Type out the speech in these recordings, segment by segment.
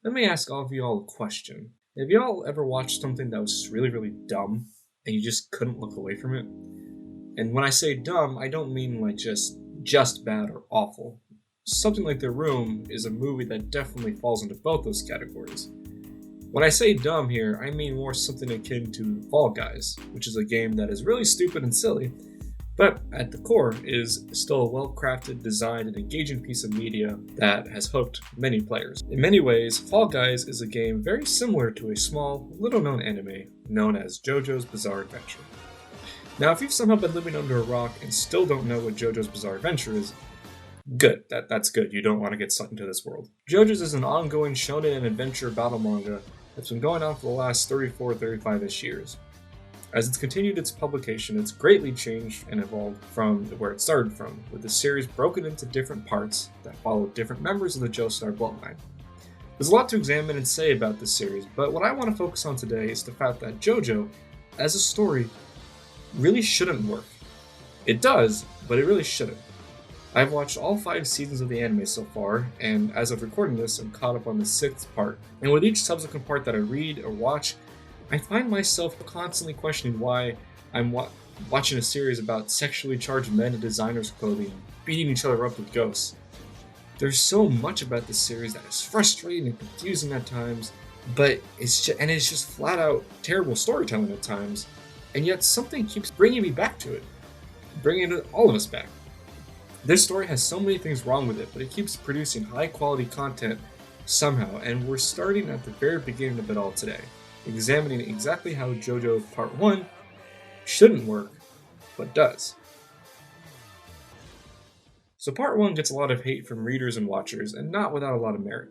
Let me ask all of you all a question. Have you all ever watched something that was really, really dumb and you just couldn't look away from it? And when I say dumb, I don't mean like just bad or awful. Something like The Room is a movie that definitely falls into both those categories. When I say dumb here, I mean more something akin to Fall Guys, which is a game that is really stupid and silly, but at the core is still a well-crafted, designed, and engaging piece of media that has hooked many players. In many ways, Fall Guys is a game very similar to a small, little-known anime known as JoJo's Bizarre Adventure. Now, if you've somehow been living under a rock and still don't know what JoJo's Bizarre Adventure is, good. That's good. You don't want to get sucked into this world. JoJo's is an ongoing shonen and adventure battle manga that's been going on for the last 35-ish years. As it's continued its publication, it's greatly changed and evolved from where it started from, with the series broken into different parts that follow different members of the Joestar bloodline. There's a lot to examine and say about this series, but what I want to focus on today is the fact that JoJo, as a story, really shouldn't work. It does, but it really shouldn't. I've watched all 5 seasons of the anime so far, and as of recording this, I'm caught up on the 6th part. And with each subsequent part that I read or watch, I find myself constantly questioning why I'm watching a series about sexually charged men in designers' clothing beating each other up with ghosts. There's so much about this series that is frustrating and confusing at times, but it's just flat out terrible storytelling at times, and yet something keeps bringing me back to it, bringing all of us back. This story has so many things wrong with it, but it keeps producing high quality content somehow, and we're starting at the very beginning of it all today, examining exactly how Jojo Part 1 shouldn't work, but does. So Part 1 gets a lot of hate from readers and watchers, and not without a lot of merit.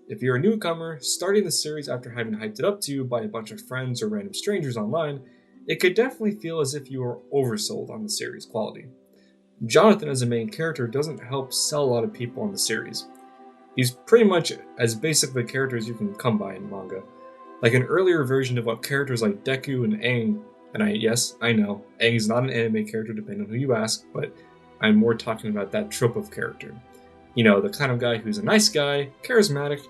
If you're a newcomer, starting the series after having hyped it up to you by a bunch of friends or random strangers online, it could definitely feel as if you were oversold on the series' quality. Jonathan as a main character doesn't help sell a lot of people on the series. He's pretty much as basic of a character as you can come by in manga. Like an earlier version of what characters like Deku and Aang, and I know, Aang is not an anime character depending on who you ask, but I'm more talking about that trope of character. You know, the kind of guy who's a nice guy, charismatic,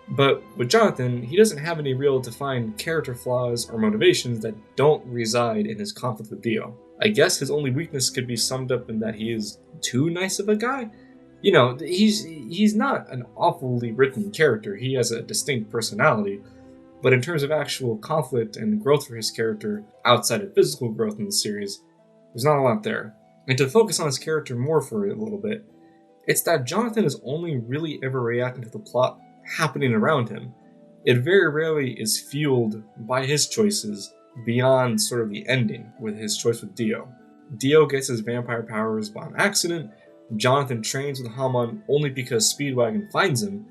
but with Jonathan, he doesn't have any real defined character flaws or motivations that don't reside in his conflict with Dio. I guess his only weakness could be summed up in that he is too nice of a guy. You know, he's not an awfully written character, he has a distinct personality, but in terms of actual conflict and growth for his character, outside of physical growth in the series, there's not a lot there. And to focus on his character more for a little bit, it's that Jonathan is only really ever reacting to the plot happening around him. It very rarely is fueled by his choices beyond sort of the ending with his choice with Dio. Dio gets his vampire powers by accident, Jonathan trains with Hamon only because Speedwagon finds him,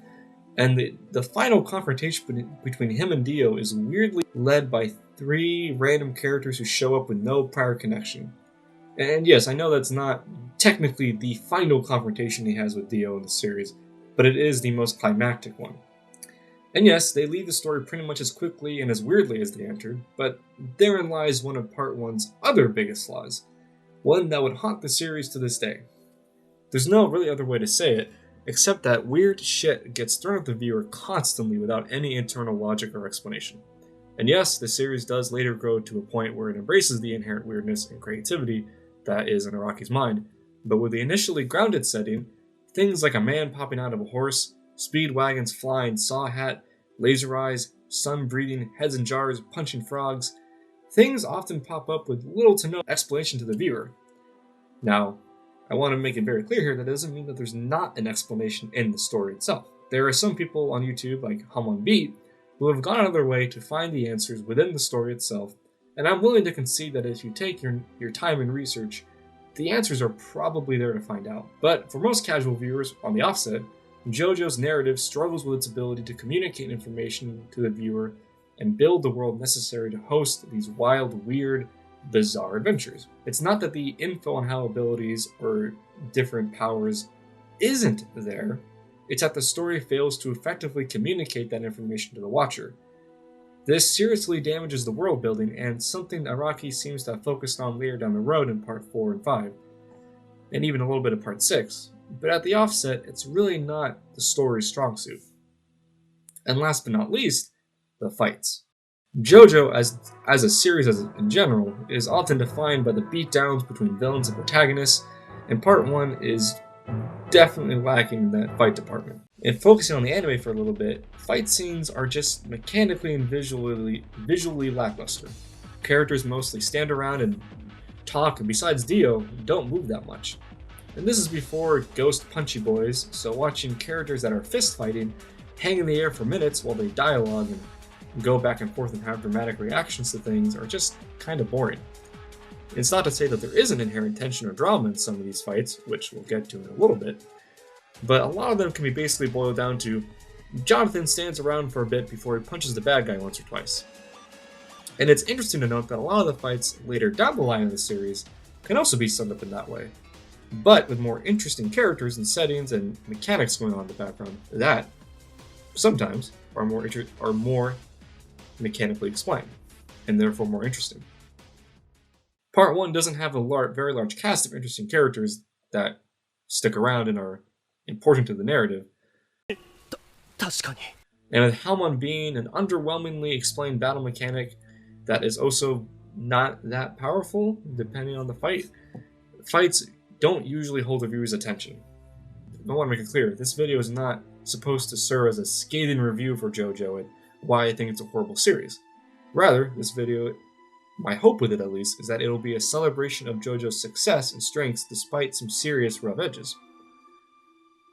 and the final confrontation between him and Dio is weirdly led by 3 random characters who show up with no prior connection. And yes, I know that's not technically the final confrontation he has with Dio in the series, but it is the most climactic one. And yes, they leave the story pretty much as quickly and as weirdly as they entered, but therein lies one of Part 1's other biggest flaws, one that would haunt the series to this day. There's no really other way to say it, except that weird shit gets thrown at the viewer constantly without any internal logic or explanation. And yes, the series does later grow to a point where it embraces the inherent weirdness and creativity that is in Araki's mind, but with the initially grounded setting, things like a man popping out of a horse, Speedwagon's flying saw hat, laser eyes, sun-breathing, heads in jars, punching frogs, things often pop up with little to no explanation to the viewer. Now, I want to make it very clear here that doesn't mean that there's not an explanation in the story itself. There are some people on YouTube, like Hamon Beat, who have gone out of their way to find the answers within the story itself, and I'm willing to concede that if you take your time and research, the answers are probably there to find out. But for most casual viewers on the offset, JoJo's narrative struggles with its ability to communicate information to the viewer and build the world necessary to host these wild, weird, bizarre adventures. It's not that the info on how abilities or different powers isn't there, it's that the story fails to effectively communicate that information to the watcher. This seriously damages the world building, and something Araki seems to have focused on later down the road in Part 4 and 5, and even a little bit of Part 6. But at the offset, it's really not the story's strong suit. And last but not least, the fights. JoJo, as a series in general, is often defined by the beatdowns between villains and protagonists, and Part 1 is definitely lacking in that fight department. And focusing on the anime for a little bit, fight scenes are just mechanically and visually lackluster. Characters mostly stand around and talk, and besides Dio, don't move that much. And this is before Ghost Punchy Boys, so watching characters that are fist fighting hang in the air for minutes while they dialogue and go back and forth and have dramatic reactions to things are just kind of boring. It's not to say that there isn't inherent tension or drama in some of these fights, which we'll get to in a little bit, but a lot of them can be basically boiled down to Jonathan stands around for a bit before he punches the bad guy once or twice. And it's interesting to note that a lot of the fights later down the line in the series can also be summed up in that way, but with more interesting characters and settings and mechanics going on in the background that sometimes are more mechanically explained, and therefore more interesting. Part 1 doesn't have a very large cast of interesting characters that stick around and are important to the narrative. And with Helmon being an underwhelmingly explained battle mechanic that is also not that powerful, depending on the fight, fights don't usually hold the viewer's attention. I want to make it clear, this video is not supposed to serve as a scathing review for JoJo and why I think it's a horrible series. Rather, this video, my hope with it at least, is that it'll be a celebration of JoJo's success and strengths despite some serious rough edges.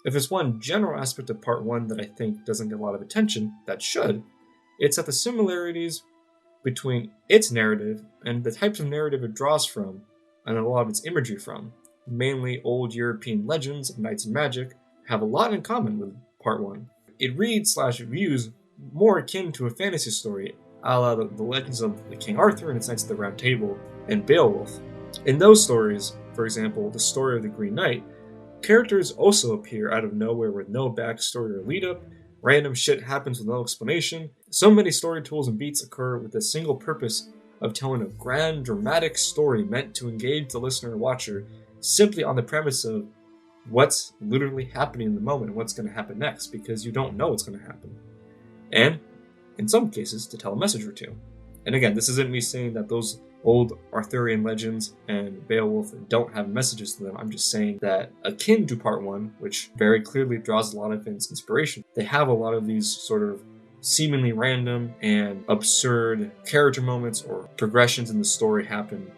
If there's one general aspect of Part 1 that I think doesn't get a lot of attention, that should, it's that the similarities between its narrative and the types of narrative it draws from, and a lot of its imagery from, mainly old European legends of knights and magic, have a lot in common with Part 1. It reads/views more akin to a fantasy story, a la the legends of King Arthur and his Knights of the Round Table, and Beowulf. In those stories, for example, the story of the Green Knight, characters also appear out of nowhere with no backstory or lead-up, random shit happens with no explanation. So many story tools and beats occur with the single purpose of telling a grand, dramatic story meant to engage the listener or watcher simply on the premise of what's literally happening in the moment and what's going to happen next, because you don't know what's going to happen. And, in some cases, to tell a message or two. And again, this isn't me saying that those old Arthurian legends and Beowulf don't have messages to them. I'm just saying that akin to Part 1, which very clearly draws a lot of its inspiration, they have a lot of these sort of seemingly random and absurd character moments or progressions in the story happen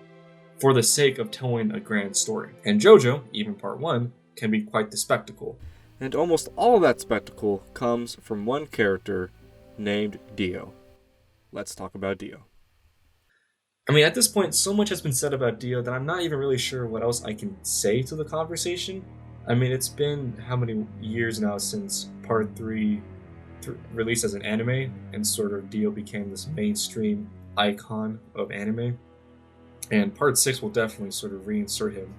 for the sake of telling a grand story. And JoJo, even Part 1, can be quite the spectacle. And almost all of that spectacle comes from one character named Dio. Let's talk about Dio. I mean, at this point, so much has been said about Dio that I'm not even really sure what else I can say to the conversation. I mean, it's been how many years now since Part 3 released as an anime, and sort of Dio became this mainstream icon of anime. And Part 6 will definitely sort of reinsert him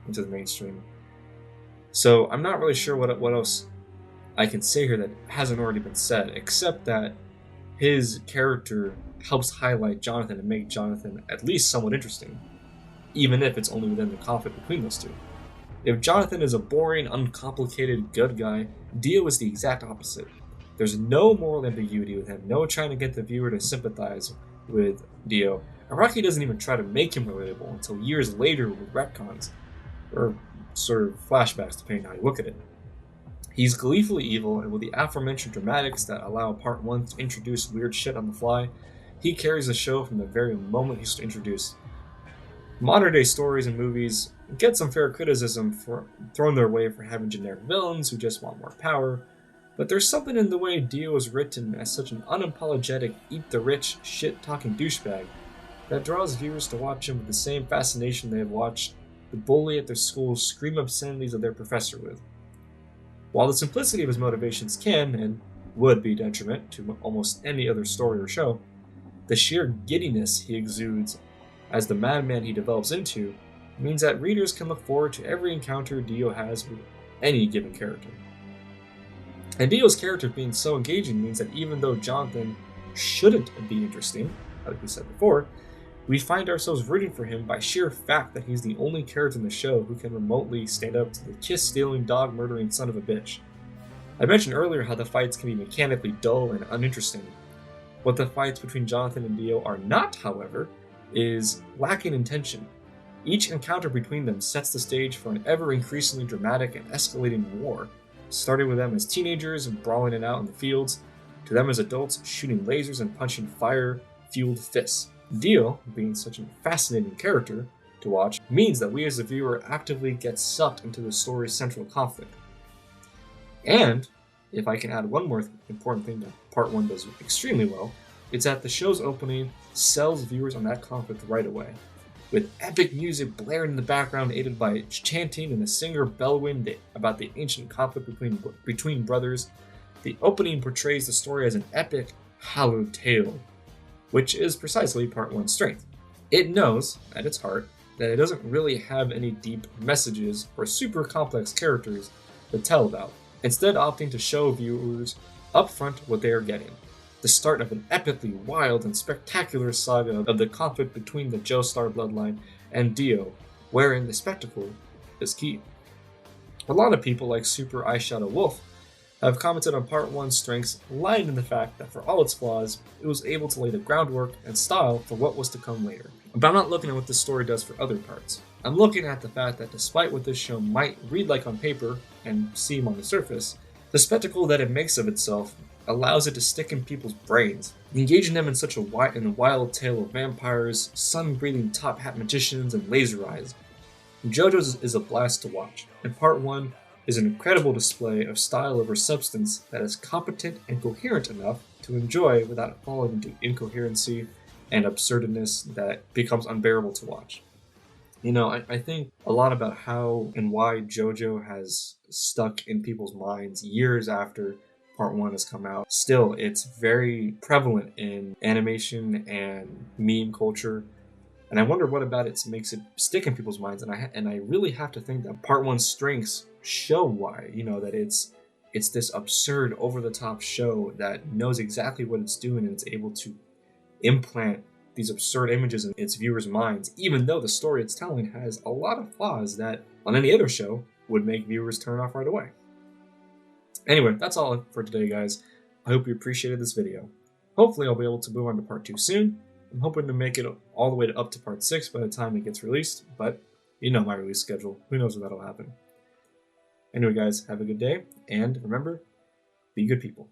into the mainstream. So I'm not really sure what else I can say here that hasn't already been said, except that his character helps highlight Jonathan and make Jonathan at least somewhat interesting, even if it's only within the conflict between those two. If Jonathan is a boring, uncomplicated good guy, Dio is the exact opposite. There's no moral ambiguity with him, no trying to get the viewer to sympathize with Dio. Araki doesn't even try to make him relatable until years later with retcons, or sort of flashbacks depending on how you look at it. He's gleefully evil, and with the aforementioned dramatics that allow Part 1 to introduce weird shit on the fly, he carries the show from the very moment he's introduced. Modern day stories and movies get some fair criticism for thrown their way for having generic villains who just want more power, but there's something in the way Dio is written as such an unapologetic, eat-the-rich, shit-talking douchebag that draws viewers to watch him with the same fascination they have watched the bully at their school scream obscenities of their professor with. While the simplicity of his motivations can, and would be detriment to almost any other story or show, the sheer giddiness he exudes as the madman he develops into means that readers can look forward to every encounter Dio has with any given character. And Dio's character being so engaging means that even though Jonathan shouldn't be interesting, like we said before, we find ourselves rooting for him by sheer fact that he's the only character in the show who can remotely stand up to the kiss-stealing, dog-murdering son of a bitch. I mentioned earlier how the fights can be mechanically dull and uninteresting. What the fights between Jonathan and Dio are not, however, is lacking in tension. Each encounter between them sets the stage for an ever-increasingly dramatic and escalating war, starting with them as teenagers and brawling it out in the fields, to them as adults shooting lasers and punching fire-fueled fists. Dio, being such a fascinating character to watch, means that we as the viewer actively get sucked into the story's central conflict. And, if I can add one more important thing that Part 1 does extremely well, it's that the show's opening sells viewers on that conflict right away. With epic music blaring in the background aided by chanting and a singer bellowing about the ancient conflict between brothers, the opening portrays the story as an epic, hallowed tale, which is precisely Part 1's strength. It knows, at its heart, that it doesn't really have any deep messages or super complex characters to tell about, instead opting to show viewers upfront what they are getting. The start of an epically wild and spectacular saga of the conflict between the Joestar bloodline and Dio, wherein the spectacle is key. A lot of people, like Super Eyeshadow Wolf, have commented on Part 1's strengths, lying in the fact that for all its flaws, it was able to lay the groundwork and style for what was to come later. But I'm not looking at what this story does for other parts. I'm looking at the fact that despite what this show might read like on paper and seem on the surface, the spectacle that it makes of itself allows it to stick in people's brains, engaging them in such a wild tale of vampires, sun-breathing top-hat magicians, and laser eyes. JoJo's is a blast to watch, and Part 1 is an incredible display of style over substance that is competent and coherent enough to enjoy without falling into incoherency and absurdness that becomes unbearable to watch. You know, I think a lot about how and why JoJo has stuck in people's minds years after Part 1 has come out. Still, it's very prevalent in animation and meme culture, and I wonder what about it makes it stick in people's minds. And I really have to think that Part 1's strengths show why. You know, that it's this absurd, over-the-top show that knows exactly what it's doing, and it's able to implant these absurd images in its viewers' minds, even though the story it's telling has a lot of flaws that on any other show would make viewers turn off right away. Anyway, that's all for today, guys. I hope you appreciated this video. Hopefully I'll be able to move on to Part 2 soon. I'm hoping to make it all the way up to Part 6 by the time it gets released, but you know my release schedule. Who knows when that'll happen. Anyway, guys, have a good day, and remember, be good people.